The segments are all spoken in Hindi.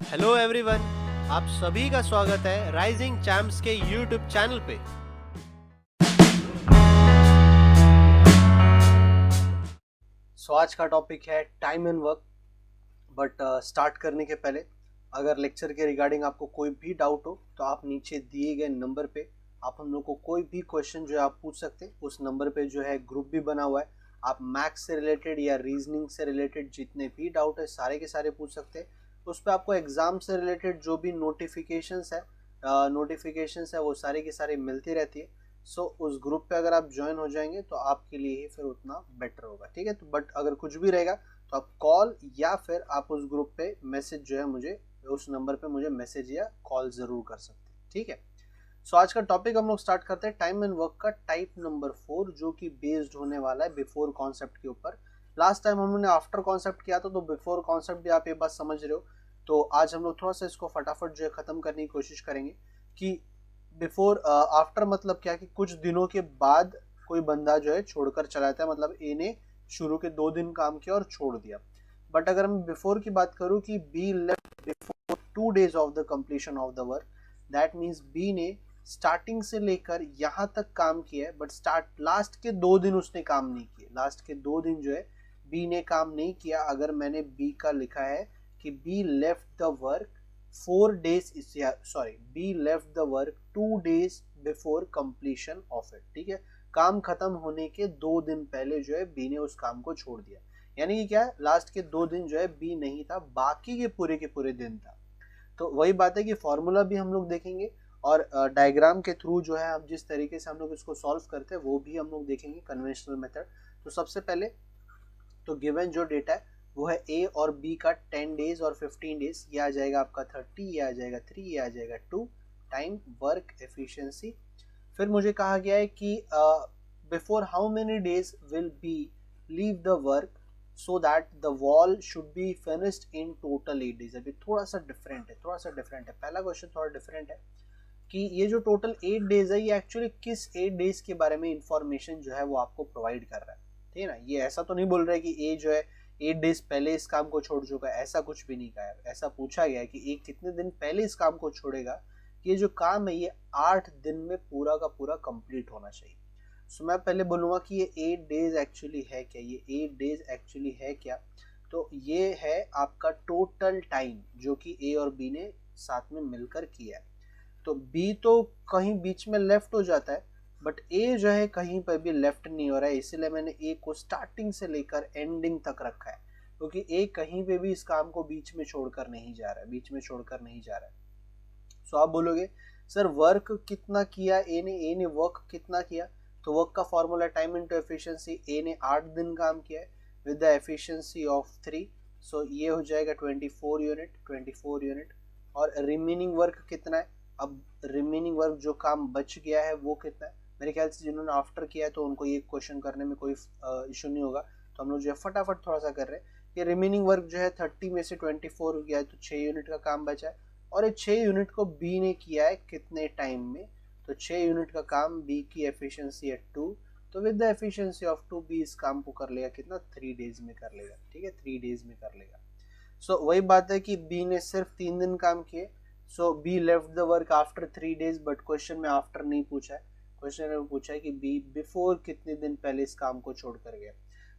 हेलो एवरीवन, आप सभी का स्वागत है राइजिंग चैम्प्स के यूट्यूब चैनल पे। आज का टॉपिक है time and work. But start करने के पहले अगर लेक्चर के रिगार्डिंग आपको कोई भी डाउट हो तो आप नीचे दिए गए नंबर पे आप हम लोग को कोई भी क्वेश्चन जो है आप पूछ सकते हैं। उस नंबर पे जो है ग्रुप भी बना हुआ है, आप मैथ्स से रिलेटेड या रीजनिंग से रिलेटेड जितने भी डाउट है सारे के सारे पूछ सकते हैं। उस पर आपको एग्जाम से रिलेटेड जो भी नोटिफिकेशंस है वो सारी की सारी मिलती रहती है। सो उस ग्रुप पे अगर आप ज्वाइन हो जाएंगे तो आपके लिए ही फिर उतना बेटर होगा, ठीक है। तो बट अगर कुछ भी रहेगा तो आप कॉल या फिर आप उस ग्रुप पे मैसेज जो है मुझे उस नंबर पे मुझे मैसेज या कॉल जरूर कर सकते हैं, ठीक है। सो आज का टॉपिक हम लोग स्टार्ट करते हैं टाइम एंड वर्क का टाइप नंबर 4, जो कि बेस्ड होने वाला है बिफोर कॉन्सेप्ट के ऊपर। लास्ट टाइम हमने आफ्टर कॉन्सेप्ट किया था, तो बिफोर कॉन्सेप्ट भी आप ये बात समझ रहे हो। तो आज हम लोग थोड़ा सा इसको फटाफट जो है खत्म करने की कोशिश करेंगे कि बिफोर आफ्टर मतलब क्या, कि कुछ दिनों के बाद कोई बंदा जो है छोड़कर चला जाता है। मतलब ए ने शुरू के 2 दिन काम किया और छोड़ दिया। बट अगर मैं बिफोर की बात करूं कि B left before 2 days of the completion of the work, that means B ने स्टार्टिंग से लेकर यहाँ तक काम किया है, बट स्टार्ट लास्ट के 2 दिन उसने काम नहीं किए। लास्ट के 2 दिन जो है बी ने काम नहीं किया। अगर मैंने बी का लिखा है कि B left the work 4 days, sorry B left the work 2 days before completion of it, ठीक है। काम खत्म होने के 2 दिन पहले जो है बी ने उस काम को छोड़ दिया। यानी कि क्या है, लास्ट के 2 दिन जो है बी नहीं था, बाकी के पूरे दिन था। तो वही बात है कि फॉर्मूला भी हम लोग देखेंगे और डायग्राम के थ्रू जो है हम जिस तरीके से हम लोग इसको सॉल्व करते हैं वो भी हम लोग देखेंगे, कन्वेंशनल मेथड। तो सबसे पहले तो गिवन जो डेटा है वो है ए और बी का 10 days और 15 days। ये आ जाएगा आपका 30, ये आ जाएगा 3, ये आ जाएगा 2। Time work efficiency. फिर मुझे कहा गया है कि before how many days will be leave the work so that the wall should be finished in total 8 days। अभी थोड़ा सा डिफरेंट है। पहला क्वेश्चन थोड़ा डिफरेंट है कि ये जो टोटल 8 days है ये एक्चुअली किस 8 days के बारे में इंफॉर्मेशन जो है वो आपको प्रोवाइड कर रहा है, ठीक है ना। ये ऐसा तो नहीं बोल रहा है कि ए जो है 8 days पहले इस काम को छोड़ चुका है, ऐसा कुछ भी नहीं कहा है। ऐसा पूछा गया है कि ए कितने दिन पहले इस काम को छोड़ेगा, कि ये जो काम है ये 8 दिन में पूरा का पूरा कंप्लीट होना चाहिए। सो मैं पहले बोलूँगा कि ये 8 days एक्चुअली है क्या, ये 8 days एक्चुअली है क्या। तो ये है आपका टोटल टाइम जो कि ए और बी ने साथ में मिलकर किया है। तो बी तो कहीं बीच में लेफ्ट हो जाता है, बट ए जो है कहीं पर भी लेफ्ट नहीं हो रहा है, इसीलिए मैंने ए को स्टार्टिंग से लेकर एंडिंग तक रखा है, क्योंकि ए कहीं पे भी इस काम को बीच में छोड़कर नहीं जा रहा है। सो आप बोलोगे सर वर्क कितना किया ए ने वर्क कितना किया। तो वर्क का फॉर्मूला टाइम इनटू एफिशिएंसी। ए ने 8 दिन काम किया है विद द एफिशिएंसी ऑफ 3। सो ये हो जाएगा 24 यूनिट। और रिमेनिंग वर्क कितना है, अब रिमेनिंग वर्क जो काम बच गया है वो कितना है। मेरे ख्याल से जिन्होंने आफ्टर किया है तो उनको ये क्वेश्चन करने में कोई इशू नहीं होगा। तो हम लोग जो है फटाफट थोड़ा सा कर रहे हैं कि रिमेनिंग वर्क जो है 30 में से 24 गया है, तो 6 यूनिट का काम बचा है। और ये 6 यूनिट को बी ने किया है कितने टाइम में, तो 6 यूनिट का काम बी की एफिशिएंसी है 2। तो with the efficiency of 2 B इस काम को कर लेगा कितना, 3 days में कर लेगा, ठीक है, 3 days में कर लेगा। सो वही बात है कि बी ने सिर्फ 3 दिन काम किए। So B left the work after 3 days, but question में आफ्टर नहीं पूछा है, क्वेश्चन में पूछा है कि बी बिफोर कितने दिन पहले इस काम को छोड़ कर गया।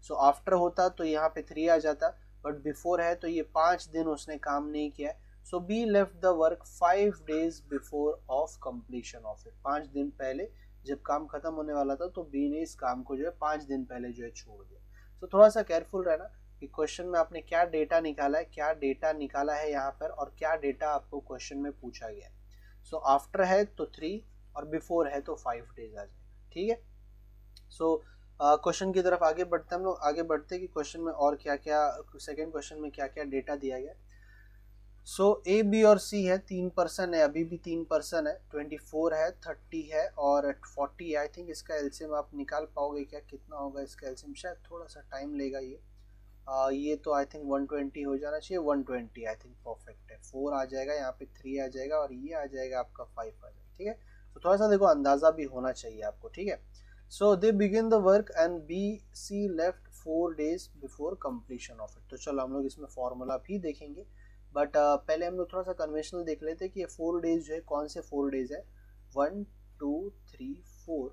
सो आफ्टर होता तो यहाँ पे 3 आ जाता, बट बिफोर है तो ये 5 दिन उसने काम नहीं किया है। So B left the work 5 days before of completion of it. 5 दिन पहले जब काम खत्म होने वाला था तो बी ने इस काम को जो है 5 दिन पहले जो है छोड़ दिया। तो थोड़ा सा केयरफुल रहना कि क्वेश्चन में आपने क्या डेटा निकाला है यहाँ पर, और क्या डेटा आपको क्वेश्चन में पूछा गया है। सो आफ्टर है तो 3 और बिफोर है तो 5 days आ जाएगा, ठीक है। सो क्वेश्चन की तरफ आगे बढ़ते हम लोग आगे बढ़ते कि क्वेश्चन में और क्या क्या, सेकेंड क्वेश्चन में क्या क्या डेटा दिया गया। सो ए बी और सी है, 3% है, अभी भी 3% है, 24 है, 30 है और 40 है। आई थिंक इसका एलसीएम आप निकाल पाओगे क्या, कितना होगा इसका एलसीएम, शायद थोड़ा सा टाइम लेगा ये। ये तो आई थिंक 120 हो जाना चाहिए, 120 आई थिंक परफेक्ट है। 4 आ जाएगा, यहाँ पे 3 आ जाएगा और ये आ जाएगा आपका 5 आ जाएगा, ठीक है। तो थोड़ा सा देखो अंदाजा भी होना चाहिए आपको, ठीक है। So they begin the work and B C left 4 days before completion of it. तो चलो हम लोग इसमें फॉर्मूला भी देखेंगे बट पहले हम लोग थोड़ा सा कन्वेंशनल देख लेते हैं कि ये 4 डेज जो है कौन से 4 डेज है। 1 2 3 4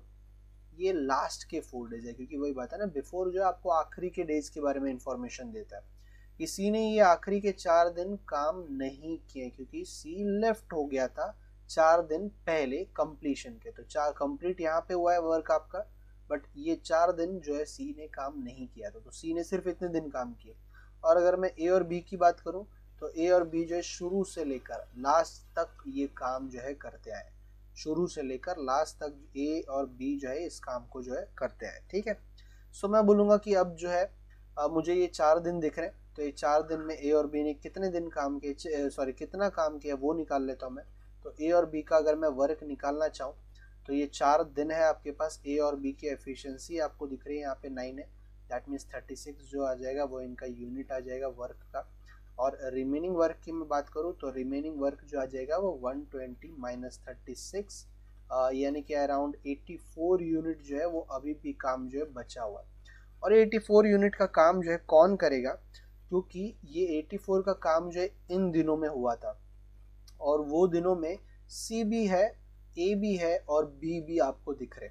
ये लास्ट के 4 डेज है, क्योंकि वही बात है ना, बिफोर जो है आपको आखिरी के डेज के बारे में इंफॉर्मेशन देता है। इसी ने ये आखिरी के 4 दिन काम नहीं किए, क्योंकि सी लेफ्ट हो गया था 4 दिन पहले कंप्लीशन के। तो 4 कंप्लीट यहाँ पे हुआ है वर्क आपका, बट ये 4 दिन जो है सी ने काम नहीं किया था, तो सी ने सिर्फ इतने दिन काम किए। और अगर मैं ए और बी की बात करूं तो ए और बी जो है शुरू से लेकर लास्ट तक ये काम जो है करते आए, शुरू से लेकर लास्ट तक ए और बी जो है इस काम को जो है करते आए, ठीक है। सो मैं बोलूँगा कि अब जो है मुझे ये 4 दिन दिख रहे हैं, तो ये 4 दिन में ए और बी ने कितने दिन काम किए, सॉरी कितना काम किया वो निकाल लेता हूँ मैं। तो ए और बी का अगर मैं वर्क निकालना चाहूँ तो ये 4 दिन है आपके पास। ए और बी की एफिशिएंसी आपको दिख रही है यहाँ पे 9 है, दैट मीन्स 36 जो आ जाएगा वो इनका यूनिट आ जाएगा वर्क का। और रिमेनिंग वर्क की मैं बात करूँ तो रिमेनिंग वर्क जो आ जाएगा वो 120 माइनस 36 यानी कि अराउंड 84 यूनिट जो है वो अभी भी काम जो है बचा हुआ है। और 84 यूनिट का काम जो है कौन करेगा, क्योंकि ये 84 का काम जो है इन दिनों में हुआ था, और वो दिनों में सी भी है, ए भी है और बी भी आपको दिख रहे।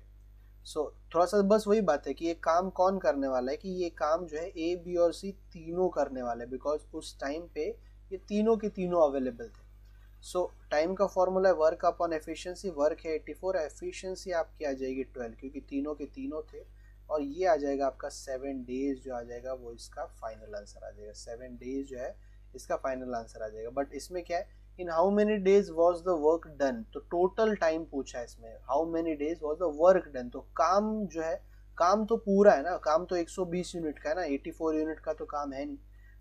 सो थोड़ा सा बस वही बात है कि ये काम कौन करने वाला है, कि ये काम जो है ए बी और सी तीनों करने वाले हैं, बिकॉज उस टाइम पे ये तीनों के तीनों अवेलेबल थे। सो टाइम का फॉर्मूला है वर्क अपॉन एफिशिएंसी, वर्क है 84, एफिशिएंसी आपकी आ जाएगी 12, क्योंकि तीनों के तीनों थे। और ये आ जाएगा आपका 7 डेज जो आ जाएगा वो इसका फाइनल आंसर आ जाएगा। 7 डेज जो है इसका फाइनल आंसर आ जाएगा। बट इसमें क्या है, in how many days was the work done, तो टोटल टाइम पूछा है इसमें, how many days was the work done. तो काम जो है, काम तो पूरा है ना, काम तो 120 यूनिट का है ना, 84 यूनिट का तो काम है नहीं।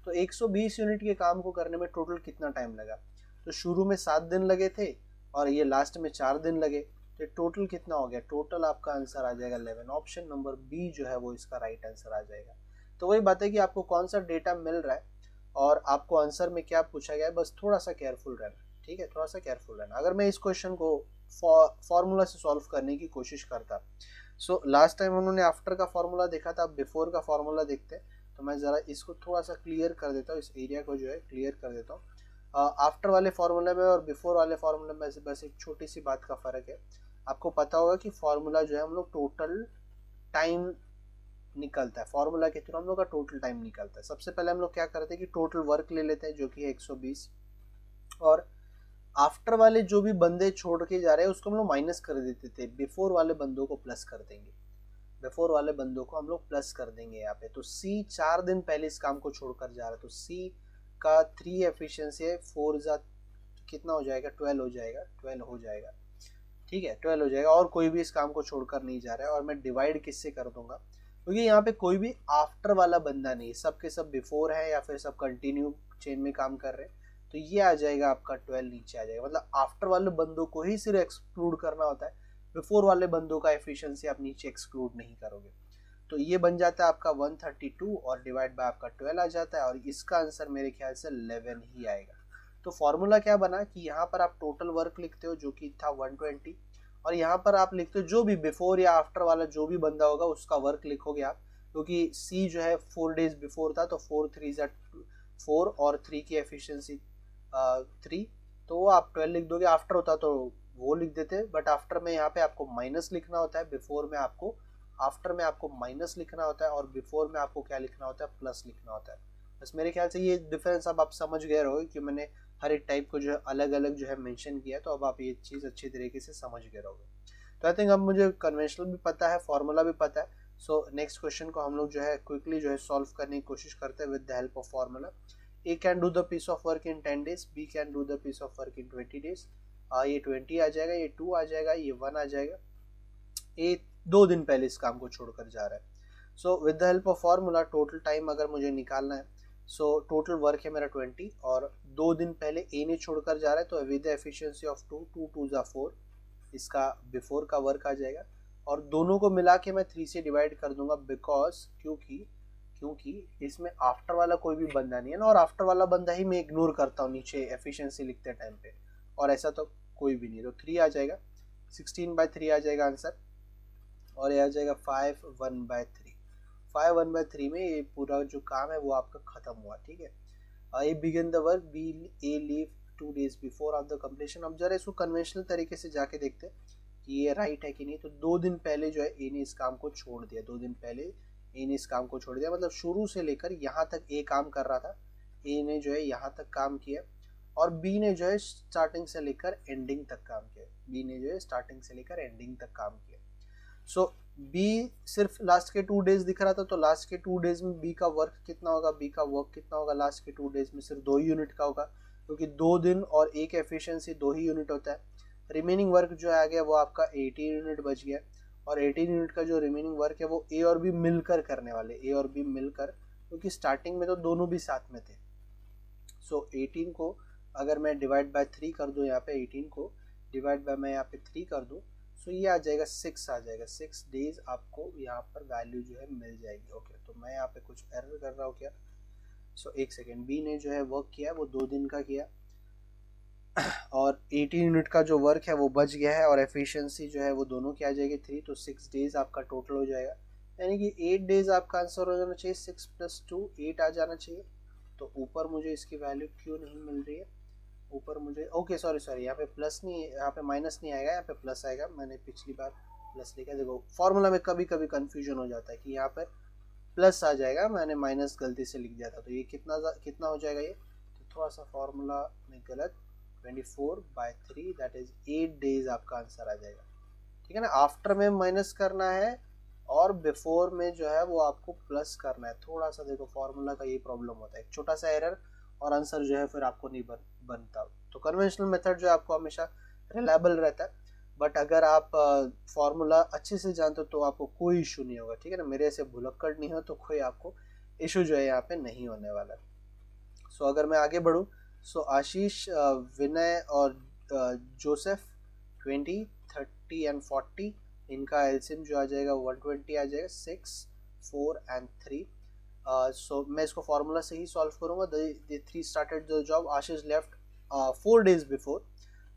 तो 120 यूनिट के काम को करने में टोटल कितना टाइम लगा, तो शुरू में 7 दिन लगे थे और ये लास्ट में 4 दिन लगे, तो टोटल कितना हो गया, टोटल आपका आंसर आ जाएगा 11। ऑप्शन नंबर बी जो है वो इसका राइट आंसर आ जाएगा। तो वही बात है कि आपको कौन सा डेटा मिल रहा है और आपको आंसर में क्या पूछा गया है, बस थोड़ा सा केयरफुल रहना, ठीक है, थोड़ा सा केयरफुल रहना। अगर मैं इस क्वेश्चन को फॉर्मूला से सॉल्व करने की कोशिश करता, सो लास्ट टाइम उन्होंने आफ्टर का फॉर्मूला देखा था, अब बिफोर का फॉर्मूला देखते हैं। तो मैं ज़रा इसको थोड़ा सा क्लियर कर देता हूँ, इस एरिया को जो है क्लियर कर देता हूँ। आफ्टर वाले फार्मूले में और बिफोर वाले फार्मूले में बस एक छोटी सी बात का फ़र्क है। आपको पता होगा कि फार्मूला जो है हम लोग टोटल टाइम निकलता है, फार्मूला के थ्रू हम लोग का टोटल टाइम निकलता है। सबसे पहले हम लोग क्या करते हैं कि टोटल वर्क ले लेते हैं जो कि है 120, और आफ्टर वाले जो भी बंदे छोड़ के जा रहे हैं उसको हम लोग माइनस कर देते थे, बिफोर वाले बंदों को प्लस कर देंगे, बिफोर वाले बंदों को हम लोग प्लस कर देंगे यहाँ पे। तो सी 4 दिन पहले इस काम को छोड़कर जा रहा है, तो सी का 3 एफिशिएंसी है, 4 जा कितना हो जाएगा, 12 हो जाएगा, 12 हो जाएगा, ठीक है, 12 हो जाएगा। और कोई भी इस काम को छोड़कर नहीं जा रहा है, और मैं डिवाइड किससे कर दूंगा, क्योंकि यहाँ पे कोई भी आफ्टर वाला बंदा नहीं, सब के सब बिफोर है या फिर सब कंटिन्यू चेन में काम कर रहे हैं। तो ये आ जाएगा आपका 12 नीचे आ जाएगा, मतलब आफ्टर वाले बंदों को ही सिर्फ एक्सक्लूड करना होता है, बिफोर वाले बंदों का एफिशिएंसी आप नीचे एक्सक्लूड नहीं करोगे। तो ये बन जाता है आपका 132 और डिवाइड बाय आपका 12 आ जाता है, और इसका आंसर मेरे ख्याल से 11 ही आएगा। तो फॉर्मूला क्या बना कि यहाँ पर आप टोटल वर्क लिखते हो जो कि था 120, और यहाँ पर आप लिखते हो जो भी बिफोर या आफ्टर वाला जो भी बंदा होगा उसका वर्क लिखोगे आप, क्योंकि सी जो है 4 डेज बिफोर था, तो 4 3 4 और 3 की एफिशिएंसी 3, तो वो आप 12 लिख दोगे। आफ्टर होता तो वो लिख देते, बट आफ्टर में यहाँ पे आपको माइनस लिखना होता है, बिफोर में आपको, आफ्टर में आपको माइनस लिखना होता है, और बिफोर में आपको क्या लिखना होता है, प्लस लिखना होता है। बस मेरे ख्याल से ये डिफरेंस अब आप समझ गए रहोगे कि मैंने हर एक टाइप को जो है अलग अलग जो है मेंशन किया, तो अब आप ये चीज़ अच्छी तरीके से समझ गए रहोगे। तो आई थिंक अब मुझे कन्वेंशनल भी पता है, फॉर्मूला भी पता है। सो नेक्स्ट क्वेश्चन को हम लोग जो है क्विकली जो है सॉल्व करने की कोशिश करते हैं with the help of formula. A can do the piece of work in 10 days, B can do the piece of work in 20 days. ये 20 आ जाएगा, ये 2 आ जाएगा, ये 1 आ जाएगा। ए 2 दिन पहले इस काम को छोड़कर जा रहा है। So with the help of formula total time अगर मुझे निकालना है, सो टोटल वर्क है मेरा 20, और 2 दिन पहले ए ने छोड़कर जा रहा है, तो विद द एफिशिएंसी ऑफ 2 2 2 जा 4 इसका बिफोर का वर्क आ जाएगा, और दोनों को मिला के मैं 3 से डिवाइड कर दूंगा, बिकॉज क्योंकि इसमें आफ्टर वाला कोई भी बंदा नहीं है ना, और आफ्टर वाला बंदा ही मैं इग्नोर करता हूँ नीचे एफिशिएंसी लिखते टाइम पे, और ऐसा तो कोई भी नहीं। तो 3 आ जाएगा, 16/3 आ जाएगा आंसर, और ये आ जाएगा 5 1/3। 5 1/3 में ये पूरा जो काम है वो आपका खत्म हुआ, ठीक है। A begin the work, B A leave 2 days before of the completion. अब जरा इसको कन्वेंशनल तरीके से जाके देखते हैं कि ये राइट है कि नहीं। तो 2 दिन पहले जो है ए ने इस काम को छोड़ दिया, 2 दिन पहले ए ने इस काम को छोड़ दिया, मतलब शुरू से लेकर यहाँ तक ए काम कर रहा था, ए ने जो है यहाँ तक काम किया और बी ने जो है स्टार्टिंग से लेकर एंडिंग तक काम किया, बी ने जो है स्टार्टिंग से लेकर एंडिंग तक काम किया। सो बी सिर्फ लास्ट के 2 days दिख रहा था, तो लास्ट के 2 days में बी का वर्क कितना होगा, बी का वर्क कितना होगा लास्ट के 2 days में, सिर्फ 2 यूनिट का होगा, क्योंकि 2 दिन और एक एफिशिएंसी 2 ही यूनिट होता है। रिमेनिंग वर्क जो आ गया वो आपका 18 यूनिट बच गया, और 18 यूनिट का जो रिमेनिंग वर्क है वो ए और बी मिलकर करने वाले, ए और बी मिलकर, क्योंकि स्टार्टिंग में तो दोनों भी साथ में थे। सो 18 को अगर मैं डिवाइड बाय 3 कर दूं, यहाँ पे 18 को डिवाइड बाय मैं यहाँ पे 3 कर दूं, सो ये आ जाएगा 6 आ जाएगा, 6 डेज आपको यहाँ पर वैल्यू जो है मिल जाएगी। ओके, तो मैं यहाँ पे कुछ एरर कर रहा हूँ क्या? सो एक सेकेंड, बी ने जो है वर्क किया है वो 2 दिन का किया और 18 यूनिट का जो वर्क है वो बच गया है, और एफिशिएंसी जो है वो दोनों की आ जाएगी 3, तो 6 डेज आपका टोटल हो जाएगा, यानी कि 8 डेज आपका आंसर हो जाना चाहिए। 6 + 2 8 आ जाना चाहिए। तो ऊपर मुझे इसकी वैल्यू क्यों नहीं मिल रही है? ऊपर मुझे ओके सॉरी यहाँ पे प्लस नहीं, यहाँ पे माइनस नहीं आएगा, यहाँ पे प्लस आएगा। मैंने पिछली बार प्लस लिखा, देखो फॉर्मूला में कभी कभी कंफ्यूजन हो जाता है कि यहाँ पर प्लस आ जाएगा, मैंने माइनस गलती से लिख दिया था। तो ये कितना हो जाएगा ये? तो थोड़ा सा फॉर्मूला में गलत, 24/3 दैट इज 8 डेज आपका आंसर आ जाएगा। ठीक है ना, आफ्टर में माइनस करना है और बिफोर में जो है वो आपको प्लस करना है। थोड़ा सा देखो फॉर्मूला का ये प्रॉब्लम होता है, एक छोटा सा एरर और आंसर जो है फिर आपको नहीं बनता। तो कन्वेंशनल मेथड जो है आपको हमेशा रिलायबल रहता है, बट अगर आप फॉर्मूला अच्छे से जानते हो तो आपको कोई इशू नहीं होगा। ठीक है ना, मेरे ऐसे भुलक्कड़ नहीं हो तो कोई आपको इशू जो है यहाँ पे नहीं होने वाला। सो अगर मैं आगे बढ़ूँ, सो आशीष, विनय और जोसेफ 20, 30 एंड 40, इनका एलसीएम जो आ जाएगा 120 आ जाएगा, 6, 4 एंड 3। सो मैं इसको फॉर्मूला से ही सॉल्व करूंगा। The 3 started the job, Ashish left 4 days before.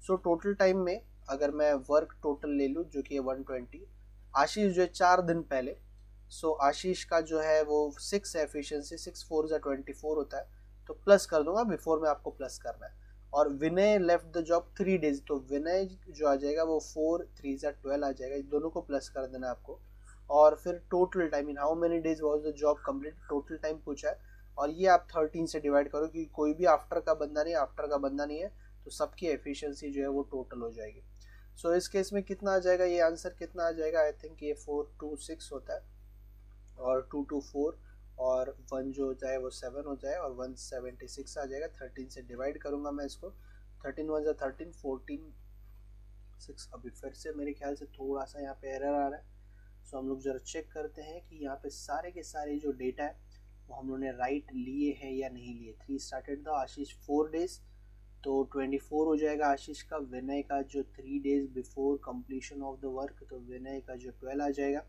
So total time में अगर मैं वर्क टोटल ले लूँ जो कि है 120, आशीष जो है 4 दिन पहले, सो आशीष का जो है वो 6 एफिशिएंसी, 6 4 = 24 होता है, तो प्लस कर दूंगा, बिफोर में आपको प्लस करना है। और विनय लेफ्ट द जॉब 3 days, तो विनय जो आ जाएगा वो 4 3 = 12 आ जाएगा, दोनों को प्लस कर देना आपको। और फिर total time, in how many days was the job complete, total time पूछा है, और ये आप 13 से डिवाइड करो, क्योंकि कोई भी आफ्टर का बंदा नहीं है, तो सबकी एफिशिएंसी जो है वो टोटल हो जाएगी। सो इस केस में कितना आ जाएगा, ये आंसर कितना आ जाएगा? आई थिंक ये 426 होता है, और 224 और 1 जो हो जाए वो 7 हो जाए, और 176 आ जाएगा। 13 से डिवाइड करूंगा मैं इसको, 13 1 = 13, 14 6। अभी फिर से मेरे ख्याल से थोड़ा सा यहाँ पे एरर आ रहा है, सो हम लोग जरा चेक करते हैं कि यहाँ पे सारे के सारे जो डेटा है वो हम लोगों ने राइट लिए हैं या नहीं लिए। 3 स्टार्टेड था आशीष 4 days, तो 24 हो जाएगा आशीष का। विनय का जो 3 days before completion of the work, तो विनय का जो 12 आ जाएगा,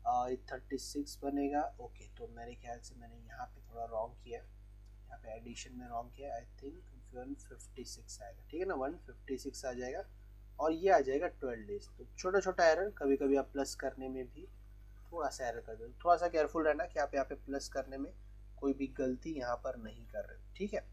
36 बनेगा। ओके, तो मेरे ख्याल से मैंने यहाँ पे थोड़ा रॉन्ग किया, यहाँ पे एडिशन में रॉन्ग किया। आई थिंक 156 आएगा, ठीक है ना, 156 आ जाएगा, और ये आ जाएगा 12 days। तो छोटा छोटा एरर, कभी कभी आप प्लस करने में भी थोड़ा सा एरर कर दो, थोड़ा सा केयरफुल रहना कि आप यहाँ पे प्लस करने में कोई भी गलती यहाँ पर नहीं कर रहे। ठीक है,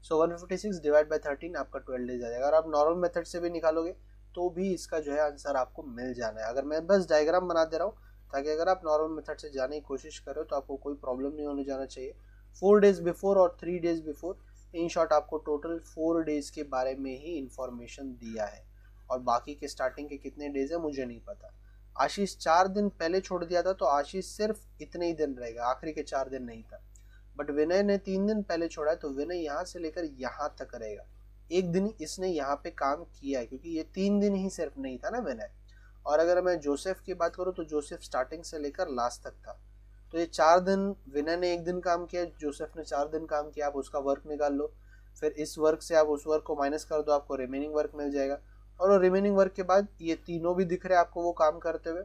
सो 156 डिवाइड बाय 13 आपका 12 days आ जाएगा। और आप नॉर्मल मेथड से भी निकालोगे तो भी इसका जो है आंसर आपको मिल जाना है। अगर मैं बस डायग्राम बना दे रहा हूँ ताकि अगर आप नॉर्मल मेथड से जाने की कोशिश करो तो आपको कोई प्रॉब्लम नहीं होने जाना चाहिए। 4 days बिफोर और 3 days बिफोर, इन शॉर्ट आपको टोटल 4 days के बारे में ही इंफॉर्मेशन दिया है, और बाकी के स्टार्टिंग के कितने डेज है मुझे नहीं पता। आशीष 4 दिन पहले छोड़ दिया था, तो आशीष सिर्फ इतने ही दिन रहेगा, आखिरी के 4 दिन नहीं था। बट विनय ने 3 दिन पहले छोड़ा है, तो विनय यहाँ से लेकर यहाँ तक रहेगा। एक दिन इसने यहाँ पे काम किया है, क्योंकि ये 3 दिन ही सिर्फ नहीं था ना विनय। और अगर मैं जोसेफ की बात करूँ तो जोसेफ स्टार्टिंग से लेकर लास्ट तक था, तो ये 4 दिन, विनय ने 1 दिन काम किया, जोसेफ ने 4 दिन काम किया। आप उसका वर्क निकाल लो, फिर इस वर्क से आप उस वर्क को माइनस कर दो, आपको रिमेनिंग वर्क मिल जाएगा। और रिमेनिंग वर्क के बाद ये तीनों भी दिख रहे हैं आपको वो काम करते हुए,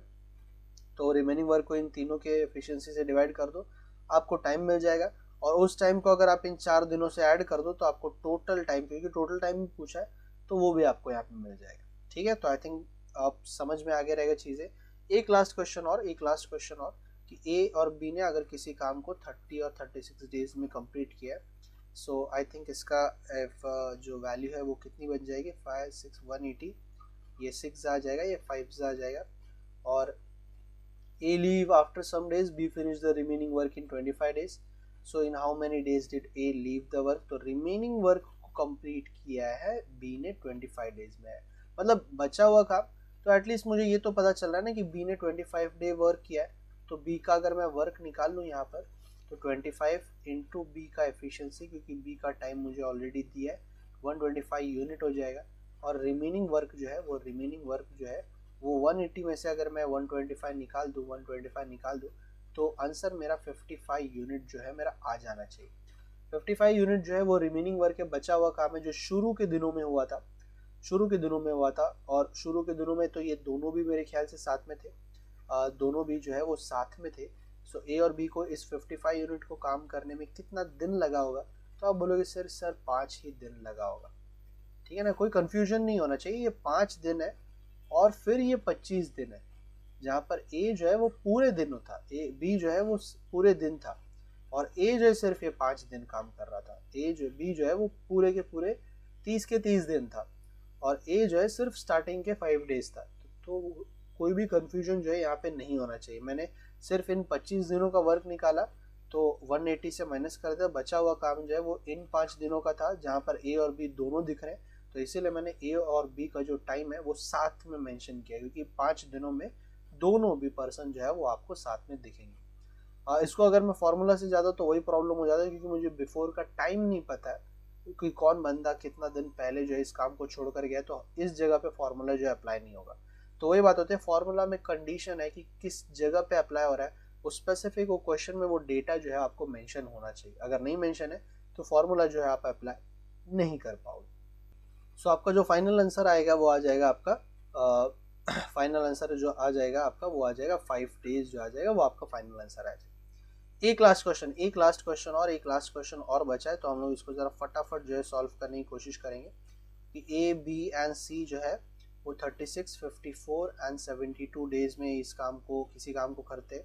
तो रिमेनिंग वर्क को इन तीनों के एफिशिएंसी से डिवाइड कर दो, आपको टाइम मिल जाएगा। और उस टाइम को अगर आप इन 4 दिनों से ऐड कर दो तो आपको टोटल टाइम, क्योंकि टोटल टाइम पूछा है, तो वो भी आपको यहाँ पे मिल जाएगा। ठीक है, तो आई थिंक आप समझ में आगे रहेगा चीज़ें। एक लास्ट क्वेश्चन और कि ए और बी ने अगर किसी काम को 30 और 36 डेज में कंप्लीट किया है, सो आई थिंक इसका if, जो वैल्यू है वो कितनी बन जाएगी 5 6 180, ये 6 आ जाएगा, ये 5 आ जाएगा। और A leave after some days, B finish the remaining work in 25 days. So in how many days did A leave the work? तो remaining work को complete किया है B ने 25 days में, मतलब बचा हुआ काम। तो एटलीस्ट मुझे ये तो पता चल रहा है ना कि B ने 25 डे वर्क किया है, तो B का अगर मैं वर्क निकाल लूँ यहाँ पर, तो 25 इंटू बी का एफिशिएंसी, क्योंकि B का टाइम मुझे ऑलरेडी दिया है, 125 यूनिट हो जाएगा। और रिमेनिंग वर्क जो है वो 180 में से अगर मैं 125 निकाल दूँ तो आंसर मेरा 55 यूनिट जो है मेरा आ जाना चाहिए। 55 यूनिट जो है वो रिमेनिंग वर्क के बचा हुआ काम है, जो शुरू के दिनों में हुआ था। और शुरू के दिनों में तो ये दोनों भी मेरे ख्याल से साथ में थे, दोनों भी जो है वो साथ में थे। सो ए और बी को इस 55 यूनिट को काम करने में कितना दिन लगा होगा, तो आप बोलोगे सर 5 ही दिन लगा होगा। ठीक है ना, कोई कंफ्यूजन नहीं होना चाहिए, ये 5 दिन है और फिर ये 25 दिन है, जहाँ पर ए जो है वो पूरे दिन था, बी जो है वो पूरे दिन था, और ए जो है सिर्फ ये 5 दिन काम कर रहा था। बी जो है वो पूरे के पूरे 30 के 30 दिन था, और ए जो है सिर्फ स्टार्टिंग के 5 डेज था। तो कोई भी कंफ्यूजन जो है यहाँ पे नहीं होना चाहिए। मैंने सिर्फ इन 25 दिनों का वर्क निकाला, तो 180 से माइनस कर दिया, बचा हुआ काम जो है वो इन 5 दिनों का था, जहाँ पर ए और बी दोनों दिख रहे हैं। तो इसीलिए मैंने ए और बी का जो टाइम है वो साथ में मेंशन किया, क्योंकि 5 दिनों में दोनों भी पर्सन जो है वो आपको साथ में दिखेंगे। इसको अगर मैं फॉर्मूला से ज़्यादा तो वही प्रॉब्लम हो जाता है, क्योंकि मुझे बिफोर का टाइम नहीं पता है कि कौन बंदा कितना दिन पहले जो है इस काम को छोड़ कर गया, तो इस जगह पे फॉर्मूला जो है अप्लाई नहीं होगा। तो वही बात होती है, फॉर्मूला में कंडीशन है कि किस जगह पे अप्लाई हो रहा है, वो स्पेसिफिक वो क्वेश्चन में वो डेटा जो है आपको मेंशन होना चाहिए। अगर नहीं मेंशन है तो फॉर्मूला जो है आप अप्लाई नहीं कर पाओगे। सो आपका जो फाइनल आंसर आएगा वो आ जाएगा आपका फाइनल आंसर जो आ जाएगा आपका वो आ जाएगा 5 डेज जो आ जाएगा वो आपका फाइनल आंसर आ जाएगा। एक लास्ट क्वेश्चन और बचा है, तो हम लोग इसको जरा फटाफट जो है सॉल्व करने की कोशिश करेंगे कि ए बी एंड सी जो है वो 36 54 एंड 72 डेज में इस काम को किसी काम को करते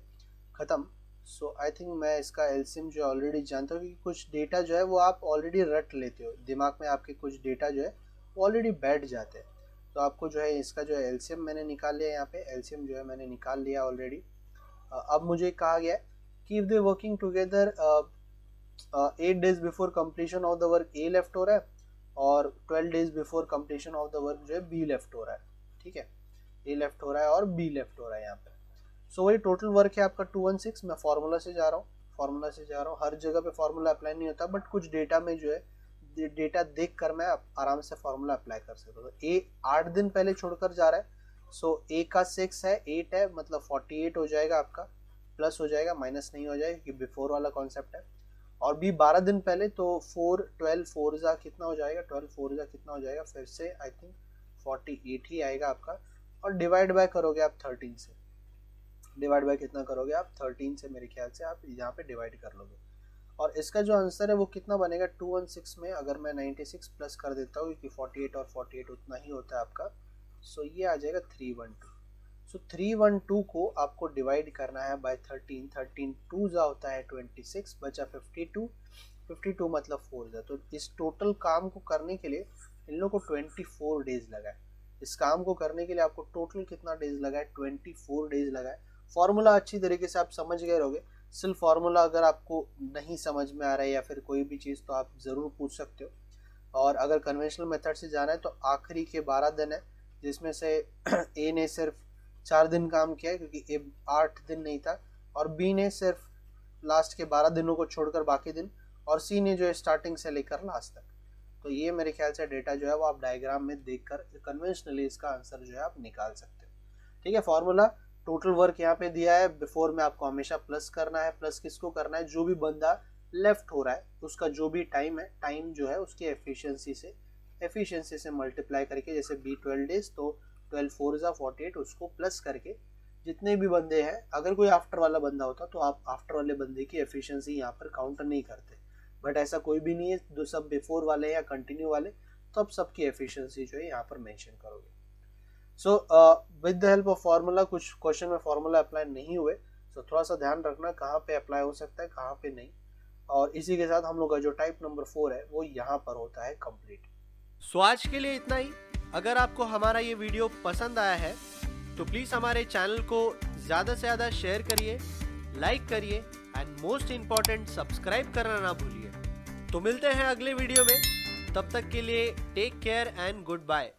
ख़त्म। सो आई थिंक मैं इसका एलसीएम जो ऑलरेडी जानता हूँ, कि कुछ डेटा जो है वो आप ऑलरेडी रट लेते हो, दिमाग में आपके कुछ डेटा जो है वो ऑलरेडी बैठ जाते हैं। तो आपको जो है इसका जो है एलसीएम मैंने निकाल लिया, यहाँ पे एलसीएम जो है मैंने निकाल लिया ऑलरेडी। अब मुझे कहा गया है कि if they working together 8 days before completion of the work A left हो रहा है, और 12 days before completion of the work जो है बी लेफ्ट हो रहा है। ठीक है, ए लेफ्ट हो रहा है और बी लेफ्ट हो रहा है यहाँ पे। सो वही टोटल वर्क है आपका 216। मैं फार्मूला से जा रहा हूँ, हर जगह पे फार्मूला अप्लाई नहीं होता, बट कुछ डेटा में जो है डेटा देख कर मैं आराम से फार्मूला अप्लाई कर सकता हूँ। तो ए 8 दिन पहले छोड़कर जा रहा है, सो ए का 6 है, 8 है, मतलब 48 हो जाएगा आपका, प्लस हो जाएगा, माइनस नहीं हो जाएगा, क्योंकि बिफोर वाला कॉन्सेप्ट है। और बी 12 दिन पहले, तो 4 12 4 जा कितना हो जाएगा, 12 4 जा कितना हो जाएगा, फिर से आई थिंक 48 ही आएगा आपका। और डिवाइड बाय करोगे आप 13 से, डिवाइड बाय कितना करोगे आप 13 से, मेरे ख्याल से आप यहाँ पे डिवाइड कर लोगे। और इसका जो आंसर है वो कितना बनेगा 216 में, अगर मैं 96 प्लस कर देता हूँ, क्योंकि 48 और 48 उतना ही होता है आपका। सो ये आ जाएगा 312। सो 312 को आपको डिवाइड करना है बाय 13, 13 2 जा होता है 26, बचा 52, 52 मतलब 4 जा। तो इस टोटल काम को करने के लिए इन लोगों को 24 डेज लगा है। इस काम को करने के लिए आपको टोटल कितना डेज लगा है, 24 डेज लगा है। फॉर्मूला अच्छी तरीके से आप समझ गए रहोगे। सिर्फ फार्मूला अगर आपको नहीं समझ में आ रहा है या फिर कोई भी चीज़, तो आप ज़रूर पूछ सकते हो। और अगर कन्वेंशनल मेथड से जाना है तो आखिरी के 12 दिन है, जिसमें से ए ने सिर्फ 4 दिन काम किया है, क्योंकि ए 8 दिन नहीं था, और बी ने सिर्फ लास्ट के 12 दिनों को छोड़कर बाकी दिन, और सी ने जो है स्टार्टिंग से लेकर लास्ट तक। तो ये मेरे ख्याल से डेटा जो है वो आप डायग्राम में देखकर कन्वेंशनली इसका आंसर जो है आप निकाल सकते हो। ठीक है, फॉर्मूला टोटल वर्क यहाँ पे दिया है, बिफोर में आपको हमेशा प्लस करना है। प्लस किसको करना है, जो भी बंदा लेफ्ट हो रहा है उसका जो भी टाइम है, टाइम जो है उसकी एफिशिएंसी से मल्टीप्लाई करके, जैसे बी 12 डेज, तो 12 4 जा 48, उसको प्लस करके जितने भी बंदे हैं, अगर कोई आफ्टर वाला बंदा होता तो आप आफ्टर वाले बंदे की एफिशिएंसी यहाँ पर काउंट नहीं करते, बट ऐसा कोई भी नहीं है, जो सब बिफोर वाले या कंटिन्यू वाले, तो आप सबकी एफिशिएंसी जो है यहाँ पर मेंशन करोगे। So with the help of formula, कुछ क्वेश्चन में फार्मूला अप्लाई नहीं हुए, तो थोड़ा सा ध्यान रखना कहाँ पे अप्लाई हो सकता है कहाँ पे नहीं। और इसी के साथ हम लोग का जो टाइप नंबर 4 है वो यहाँ पर होता है कंप्लीट। सो आज के लिए इतना ही। अगर आपको हमारा ये वीडियो पसंद आया है तो प्लीज़ हमारे चैनल को ज़्यादा से ज़्यादा शेयर करिए, लाइक करिए एंड मोस्ट इम्पॉर्टेंट सब्सक्राइब करना ना भूलिए। तो मिलते हैं अगले वीडियो में, तब तक के लिए take care and good bye.